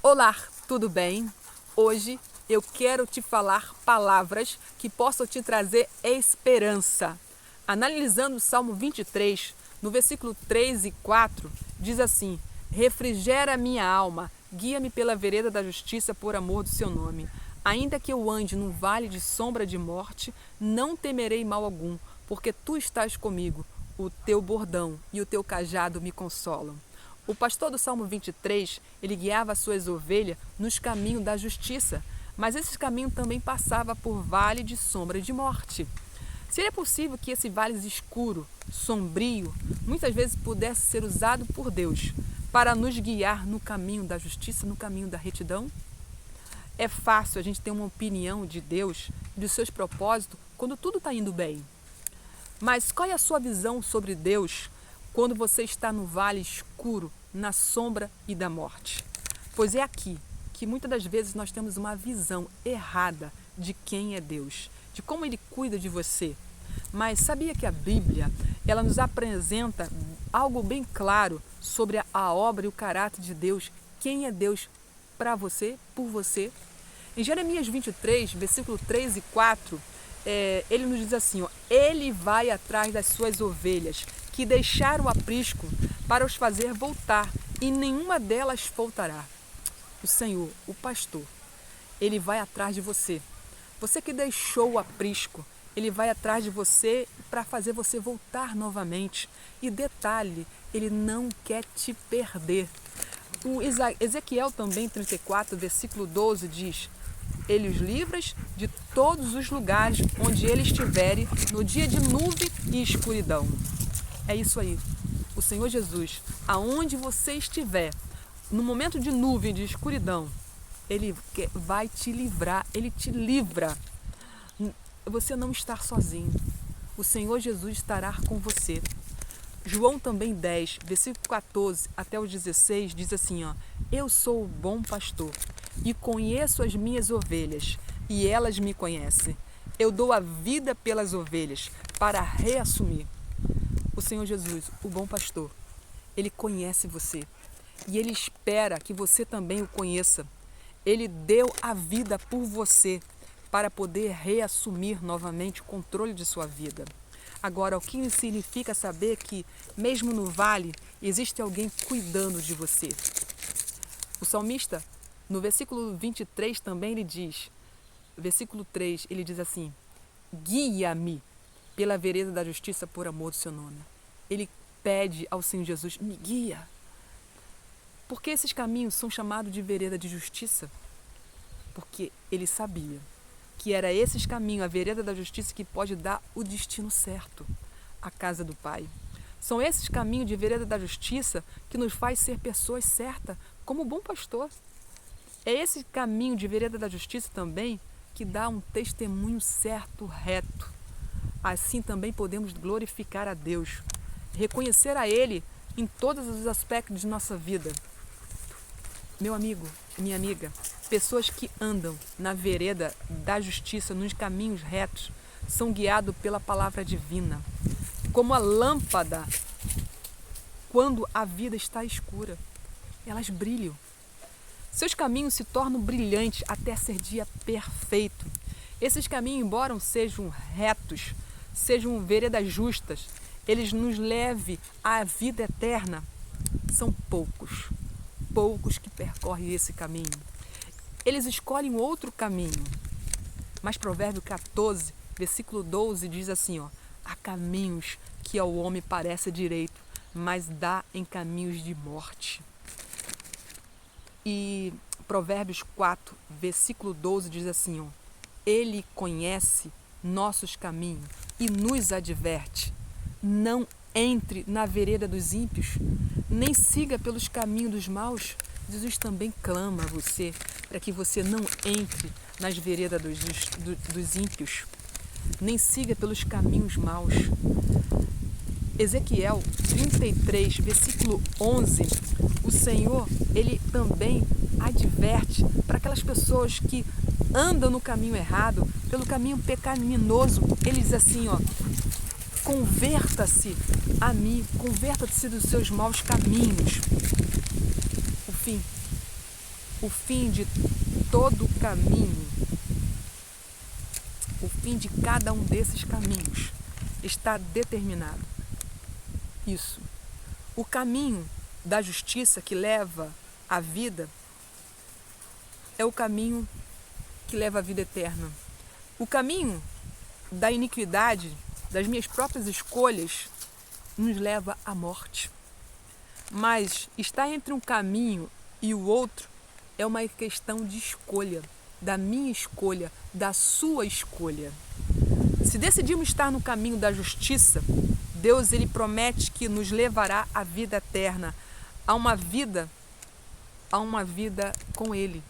Olá, tudo bem? Hoje eu quero te falar palavras que possam te trazer esperança. Analisando o Salmo 23, no versículo 3 e 4, diz assim: refrigera minha alma, guia-me pela vereda da justiça por amor do seu nome. Ainda que eu ande num vale de sombra de morte, não temerei mal algum, porque tu estás comigo. O teu bordão e o teu cajado me consolam. O pastor do Salmo 23, ele guiava as suas ovelhas nos caminhos da justiça, mas esse caminho também passava por vale de sombra de morte. Seria possível que esse vale escuro, sombrio, muitas vezes pudesse ser usado por Deus para nos guiar no caminho da justiça, no caminho da retidão? É fácil a gente ter uma opinião de Deus e dos seus propósitos quando tudo está indo bem. Mas qual é a sua visão sobre Deus quando você está no vale escuro, na sombra e da morte? Pois é aqui que muitas das vezes nós temos uma visão errada de quem é Deus, de como Ele cuida de você. Mas sabia que a Bíblia, ela nos apresenta algo bem claro sobre a obra e o caráter de Deus, quem é Deus para você, por você? Em Jeremias 23, versículo 3 e 4, ele nos diz assim, ele vai atrás das suas ovelhas, que deixaram o aprisco para os fazer voltar, e nenhuma delas faltará. O Senhor, o pastor, ele vai atrás de você. Você que deixou o aprisco, ele vai atrás de você para fazer você voltar novamente. E detalhe, ele não quer te perder. O Ezequiel também, 34, versículo 12, diz: ele os livra de todos os lugares onde ele estiver no dia de nuvem e escuridão. É isso aí. O Senhor Jesus, aonde você estiver, no momento de nuvem, de escuridão, Ele vai te livrar, Ele te livra. Você não está sozinho. O Senhor Jesus estará com você. João também 10, versículo 14 até o 16, diz assim, eu sou o bom pastor e conheço as minhas ovelhas, e elas me conhecem. Eu dou a vida pelas ovelhas para reassumir. O Senhor Jesus, o bom pastor, Ele conhece você e Ele espera que você também o conheça. Ele deu a vida por você para poder reassumir novamente o controle de sua vida. Agora, o que significa saber que, mesmo no vale, existe alguém cuidando de você? O salmista, no versículo 23 também ele diz, versículo 3, ele diz assim, guia-me pela vereda da justiça por amor do seu nome. Ele pede ao Senhor Jesus, me guia. Por que esses caminhos são chamados de vereda de justiça? Porque ele sabia que era esses caminhos, a vereda da justiça, que pode dar o destino certo à casa do Pai. São esses caminhos de vereda da justiça que nos faz ser pessoas certas, como o bom pastor. É esse caminho de vereda da justiça também que dá um testemunho certo, reto. Assim também podemos glorificar a Deus, reconhecer a Ele em todos os aspectos de nossa vida. Meu amigo, minha amiga, pessoas que andam na vereda da justiça, nos caminhos retos, são guiados pela palavra divina, como a lâmpada, quando a vida está escura, elas brilham. Seus caminhos se tornam brilhantes até ser dia perfeito. Esses caminhos, embora sejam retos, sejam veredas justas, eles nos levem à vida eterna. São poucos que percorrem esse caminho. Eles escolhem outro caminho. Mas Provérbio 14, versículo 12 diz assim, há caminhos que ao homem parece direito, mas dá em caminhos de morte. E Provérbios 4, versículo 12 diz assim, ele conhece nossos caminhos e nos adverte. Não entre na vereda dos ímpios, nem siga pelos caminhos dos maus. Jesus também clama a você para que você não entre nas veredas dos ímpios, nem siga pelos caminhos maus. Ezequiel 33, versículo 11, o Senhor, Ele também adverte para aquelas pessoas que andam no caminho errado, pelo caminho pecaminoso. Ele diz assim, converta-se a mim, converta-se dos seus maus caminhos. O fim O fim de todo caminho, o fim de cada um desses caminhos está determinado. Isso. O caminho da justiça que leva à vida é o caminho que leva à vida eterna. O caminho da iniquidade, das minhas próprias escolhas, nos leva à morte. Mas estar entre um caminho e o outro é uma questão de escolha, da minha escolha, da sua escolha. Se decidimos estar no caminho da justiça, Deus ele promete que nos levará à vida eterna, a uma vida com Ele.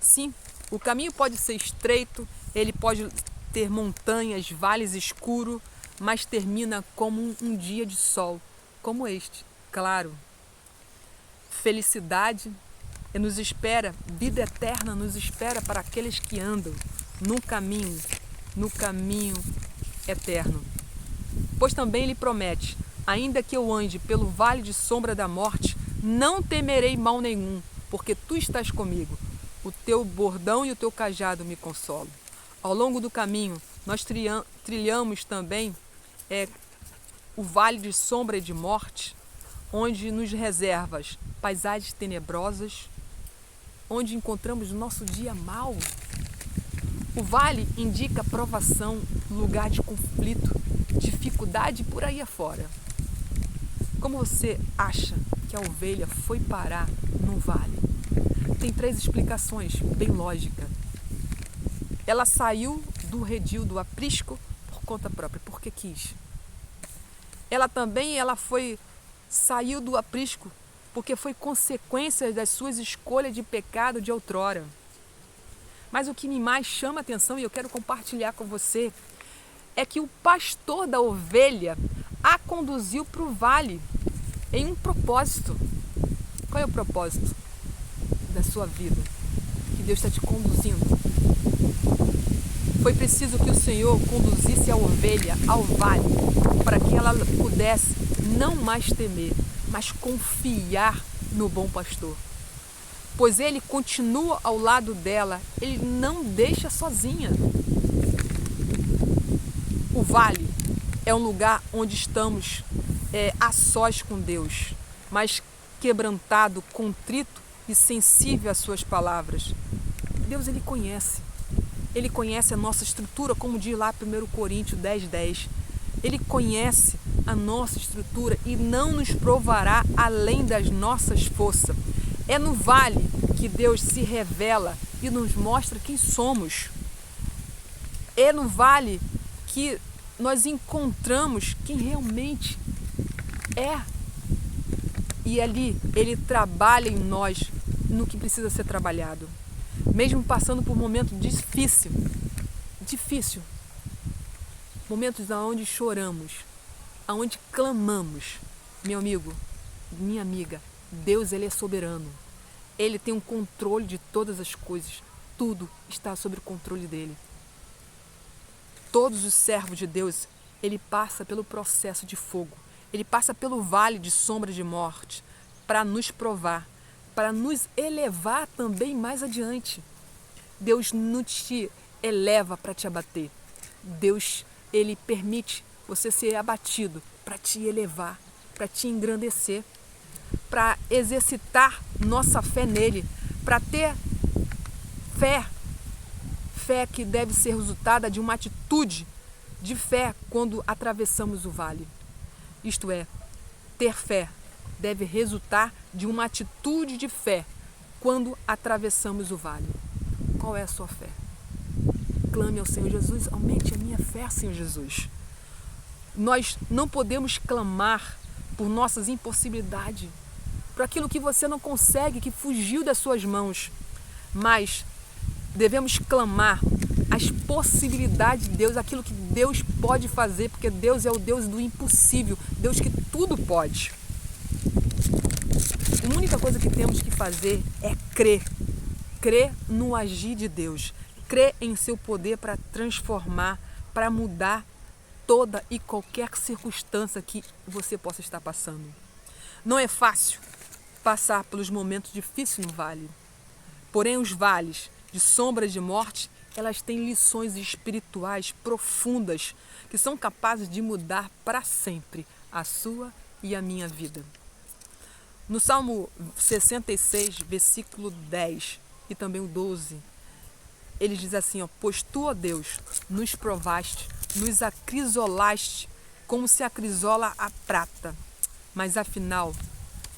Sim, o caminho pode ser estreito, ele pode ter montanhas, vales escuros, mas termina como um dia de sol, como este, claro. Felicidade nos espera, vida eterna nos espera para aqueles que andam no caminho eterno. Pois também ele promete, ainda que eu ande pelo vale de sombra da morte, não temerei mal nenhum, porque tu estás comigo. O teu bordão e o teu cajado me consolam. Ao longo do caminho, nós trilhamos também o vale de sombra e de morte, onde nos reservas paisagens tenebrosas, onde encontramos o nosso dia mau. O vale indica provação, lugar de conflito, dificuldade por aí afora. Como você acha que a ovelha foi parar no vale? Tem 3 explicações bem lógicas. Ela saiu do redil do aprisco por conta própria, porque quis. Ela saiu do aprisco porque foi consequência das suas escolhas de pecado de outrora. Mas o que me mais chama a atenção, e eu quero compartilhar com você, é que o pastor da ovelha a conduziu para o vale em um propósito. Qual é o propósito da sua vida? Que Deus está te conduzindo. Foi preciso que o Senhor conduzisse a ovelha ao vale para que ela pudesse não mais temer, mas confiar no bom pastor. Pois ele continua ao lado dela, ele não deixa sozinha. O vale é um lugar onde estamos a sós com Deus, mas quebrantado, contrito e sensível às suas palavras. Deus ele conhece a nossa estrutura, como diz lá 1 Coríntios 10:10. Ele conhece a nossa estrutura e não nos provará além das nossas forças. É no vale que Deus se revela e nos mostra quem somos. É no vale que nós encontramos quem realmente é. E ali ele trabalha em nós no que precisa ser trabalhado. Mesmo passando por momentos difícil, momentos onde choramos, onde clamamos. Meu amigo, minha amiga, Deus ele é soberano. Ele tem um controle de todas as coisas. Tudo está sob o controle dele. Todos os servos de Deus, ele passa pelo processo de fogo. Ele passa pelo vale de sombra de morte para nos provar, para nos elevar também mais adiante. Deus não te eleva para te abater. Deus, ele permite você ser abatido para te elevar, para te engrandecer, para exercitar nossa fé nele, para ter fé que deve ser resultada de uma atitude de fé quando atravessamos o vale. Isto é, ter fé deve resultar de uma atitude de fé quando atravessamos o vale. Qual é a sua fé? Clame ao Senhor Jesus, aumente a minha fé, Senhor Jesus. Nós não podemos clamar por nossas impossibilidades, por aquilo que você não consegue, que fugiu das suas mãos, mas devemos clamar as possibilidades de Deus, aquilo que Deus pode fazer, porque Deus é o Deus do impossível, Deus que tudo pode. A única coisa que temos que fazer é crer no agir de Deus, crer em seu poder para transformar, para mudar toda e qualquer circunstância que você possa estar passando. Não é fácil passar pelos momentos difíceis no vale. Porém, os vales de sombras de morte, elas têm lições espirituais profundas que são capazes de mudar para sempre a sua e a minha vida. No Salmo 66, versículo 10 e também o 12, ele diz assim, pois tu, ó Deus, nos provaste, nos acrisolaste como se acrisola a prata, mas afinal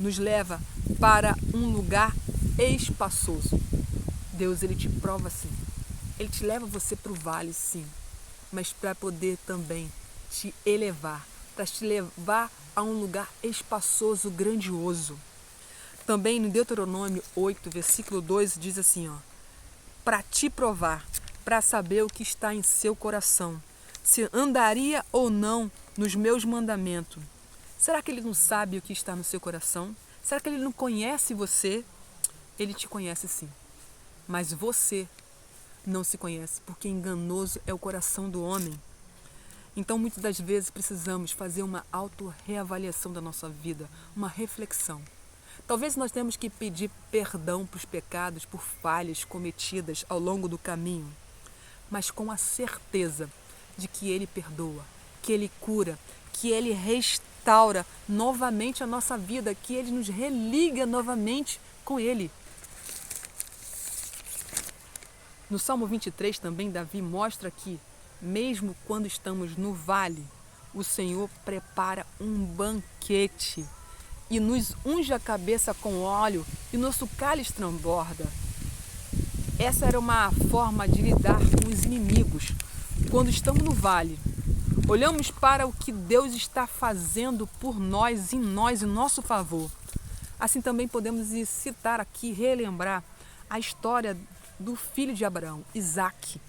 nos leva para um lugar espaçoso. Deus, ele te prova sim, ele te leva você para o vale sim, mas para poder também te elevar, para te levar a um lugar espaçoso, grandioso. Também no Deuteronômio 8, versículo 2, diz assim, para te provar, para saber o que está em seu coração, se andaria ou não nos meus mandamentos. Será que ele não sabe o que está no seu coração? Será que ele não conhece você? Ele te conhece sim, mas você não se conhece, porque enganoso é o coração do homem. Então, muitas das vezes, precisamos fazer uma autorreavaliação da nossa vida, uma reflexão. Talvez nós temos que pedir perdão para os pecados, por falhas cometidas ao longo do caminho, mas com a certeza de que Ele perdoa, que Ele cura, que Ele restaura novamente a nossa vida, que Ele nos religa novamente com Ele. No Salmo 23 também, Davi mostra que, mesmo quando estamos no vale, o Senhor prepara um banquete e nos unge a cabeça com óleo e nosso cálice transborda. Essa era uma forma de lidar com os inimigos. Quando estamos no vale, olhamos para o que Deus está fazendo por nós, em nosso favor. Assim também podemos citar aqui, relembrar a história do filho de Abraão, Isaque.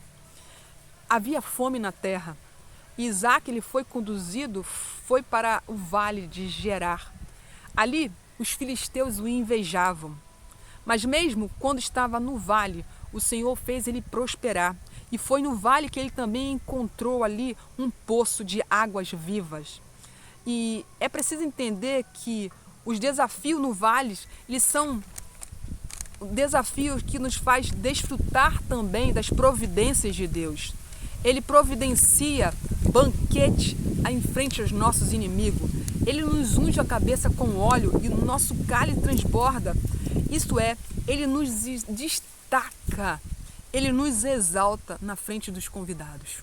Havia fome na terra. E Isaque, ele foi para o vale de Gerar. Ali, os filisteus o invejavam. Mas mesmo quando estava no vale, o Senhor fez ele prosperar. E foi no vale que ele também encontrou ali um poço de águas vivas. E é preciso entender que os desafios no vale, eles são desafios que nos faz desfrutar também das providências de Deus. Ele providencia banquete em frente aos nossos inimigos. Ele nos unge a cabeça com óleo e o nosso cálice transborda. Isto é, ele nos destaca, ele nos exalta na frente dos convidados,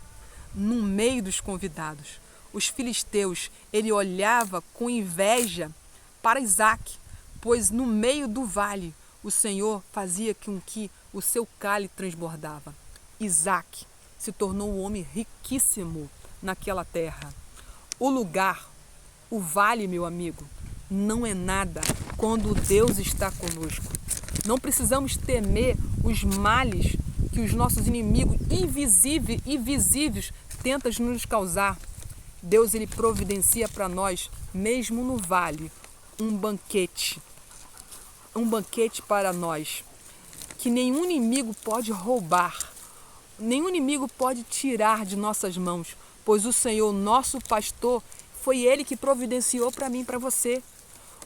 no meio dos convidados. Os filisteus, ele olhava com inveja para Isaque, pois no meio do vale o Senhor fazia com que o seu cálice transbordava. Isaque se tornou um homem riquíssimo naquela terra. O lugar, o vale, meu amigo, não é nada quando Deus está conosco. Não precisamos temer os males que os nossos inimigos invisíveis e visíveis tentam nos causar. Deus, ele providencia para nós, mesmo no vale, um banquete para nós, que nenhum inimigo pode roubar, nenhum inimigo pode tirar de nossas mãos, pois o Senhor, nosso pastor, foi Ele que providenciou para mim e para você.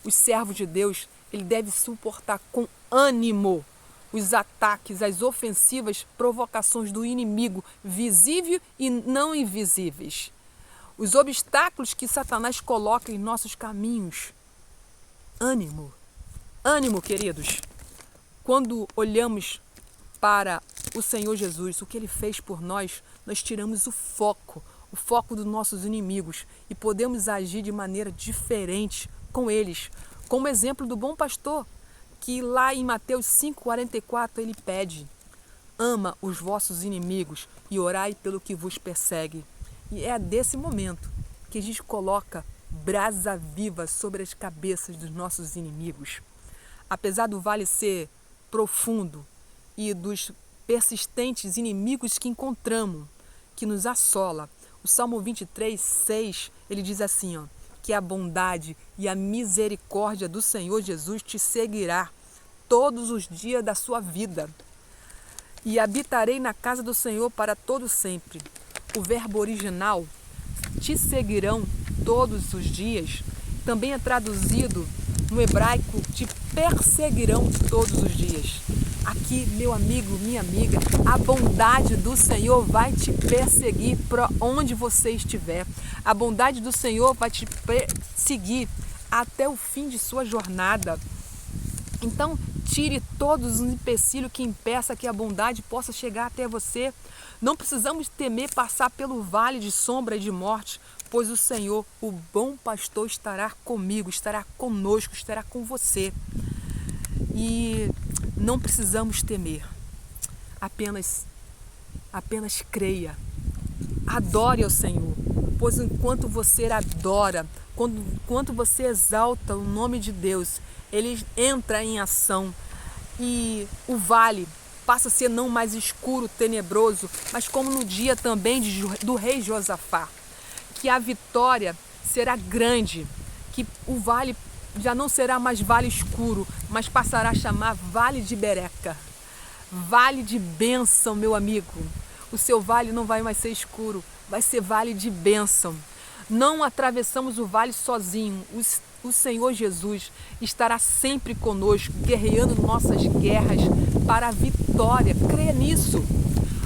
Os servos de Deus, ele deve suportar com ânimo os ataques, as ofensivas, provocações do inimigo, visível e não invisíveis. Os obstáculos que Satanás coloca em nossos caminhos. Ânimo, ânimo, queridos. Quando olhamos para o Senhor Jesus, o que Ele fez por nós, nós tiramos o foco dos nossos inimigos e podemos agir de maneira diferente com eles. Como exemplo do bom pastor, que lá em Mateus 5,44 ele pede: ama os vossos inimigos e orai pelo que vos persegue. E é desse momento que a gente coloca brasa viva sobre as cabeças dos nossos inimigos. Apesar do vale ser profundo e dos persistentes inimigos que encontramos, que nos assola, o Salmo 23, 6, ele diz assim, que a bondade e a misericórdia do Senhor Jesus te seguirá todos os dias da sua vida. E habitarei na casa do Senhor para todo sempre. O verbo original, te seguirão todos os dias, também é traduzido no hebraico, te perseguirão todos os dias. Aqui que, meu amigo, minha amiga, a bondade do Senhor vai te perseguir para onde você estiver. A bondade do Senhor vai te perseguir até o fim de sua jornada. Então, tire todos os empecilhos que impeçam que a bondade possa chegar até você. Não precisamos temer passar pelo vale de sombra e de morte, pois o Senhor, o bom pastor, estará comigo, estará conosco, estará com você. E não precisamos temer, apenas creia, adore ao Senhor, pois enquanto você adora, enquanto você exalta o nome de Deus, Ele entra em ação e o vale passa a ser não mais escuro, tenebroso, mas como no dia também do rei Josafá, que a vitória será grande, que o vale já não será mais vale escuro, mas passará a chamar vale de Bereca, vale de bênção, meu amigo. O seu vale não vai mais ser escuro, vai ser vale de bênção. Não atravessamos o vale sozinho. O Senhor Jesus estará sempre conosco, guerreando nossas guerras para a vitória. Creia nisso.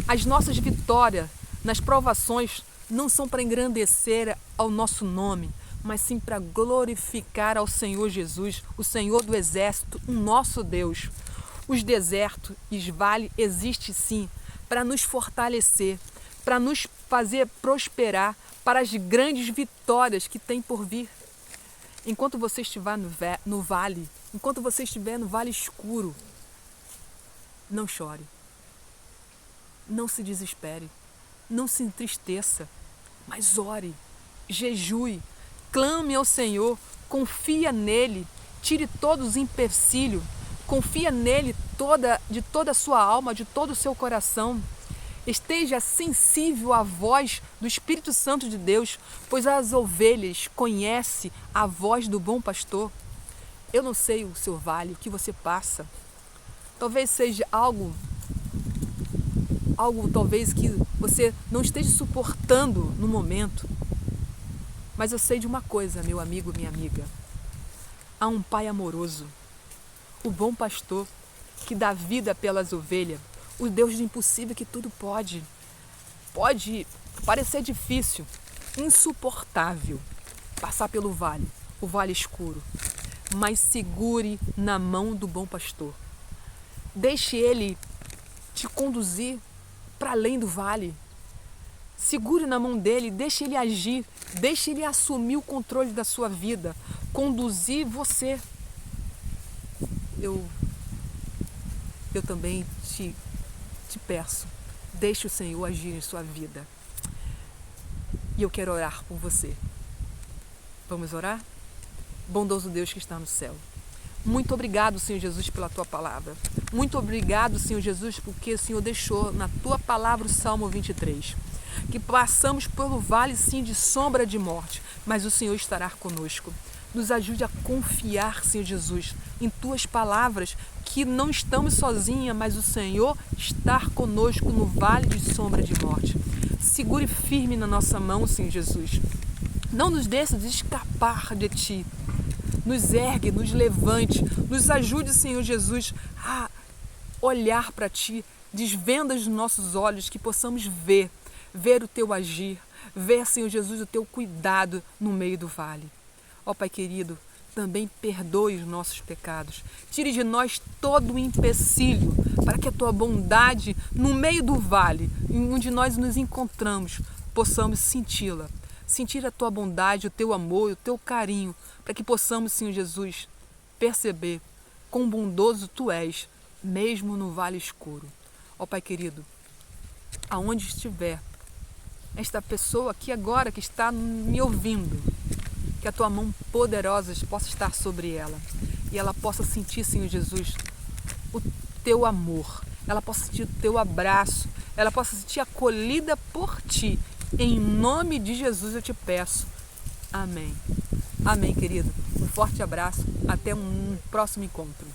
As nossas vitórias nas provações não são para engrandecer ao nosso nome, mas sim para glorificar ao Senhor Jesus, o Senhor do Exército, o nosso Deus. Os desertos e os vales existem sim para nos fortalecer, para nos fazer prosperar para as grandes vitórias que tem por vir. Enquanto você estiver no vale, enquanto você estiver no vale escuro, não chore, não se desespere, não se entristeça, mas ore, jejue, clame ao Senhor, confia nele, tire todos os empecilhos, confia nele de toda a sua alma, de todo o seu coração. Esteja sensível à voz do Espírito Santo de Deus, pois as ovelhas conhecem a voz do bom pastor. Eu não sei o seu vale, o que você passa. Talvez seja algo talvez que você não esteja suportando no momento. Mas eu sei de uma coisa, meu amigo, minha amiga. Há um Pai amoroso, o bom pastor, que dá vida pelas ovelhas, o Deus do impossível que tudo pode. Pode parecer difícil, insuportável, passar pelo vale, o vale escuro, mas segure na mão do bom pastor. Deixe ele te conduzir para além do vale. Segure na mão dele, deixe ele agir, deixe ele assumir o controle da sua vida, conduzir você. Eu também te peço, deixe o Senhor agir em sua vida. E eu quero orar por você. Vamos orar? Bondoso Deus que está no céu. Muito obrigado, Senhor Jesus, pela tua palavra. Muito obrigado, Senhor Jesus, porque o Senhor deixou na tua palavra o Salmo 23. Que passamos pelo vale, sim, de sombra de morte, mas o Senhor estará conosco. Nos ajude a confiar, Senhor Jesus, em tuas palavras, que não estamos sozinhas, mas o Senhor está conosco no vale de sombra de morte. Segure firme na nossa mão, Senhor Jesus. Não nos deixe de escapar de Ti. Nos ergue, nos levante, nos ajude, Senhor Jesus, a olhar para Ti, desvenda os nossos olhos, que possamos ver o Teu agir, ver, Senhor Jesus, o Teu cuidado no meio do vale. Ó Pai querido, também perdoe os nossos pecados. Tire de nós todo o empecilho, para que a Tua bondade, no meio do vale, onde nós nos encontramos, possamos senti-la. Sentir a Tua bondade, o Teu amor, o Teu carinho, para que possamos, Senhor Jesus, perceber quão bondoso Tu és, mesmo no vale escuro. Ó Pai querido, aonde estiver esta pessoa aqui agora que está me ouvindo, que a Tua mão poderosa possa estar sobre ela e ela possa sentir, Senhor Jesus, o Teu amor, ela possa sentir o Teu abraço, ela possa sentir acolhida por Ti. Em nome de Jesus eu te peço. Amém. Amém, querido. Um forte abraço. Até um próximo encontro.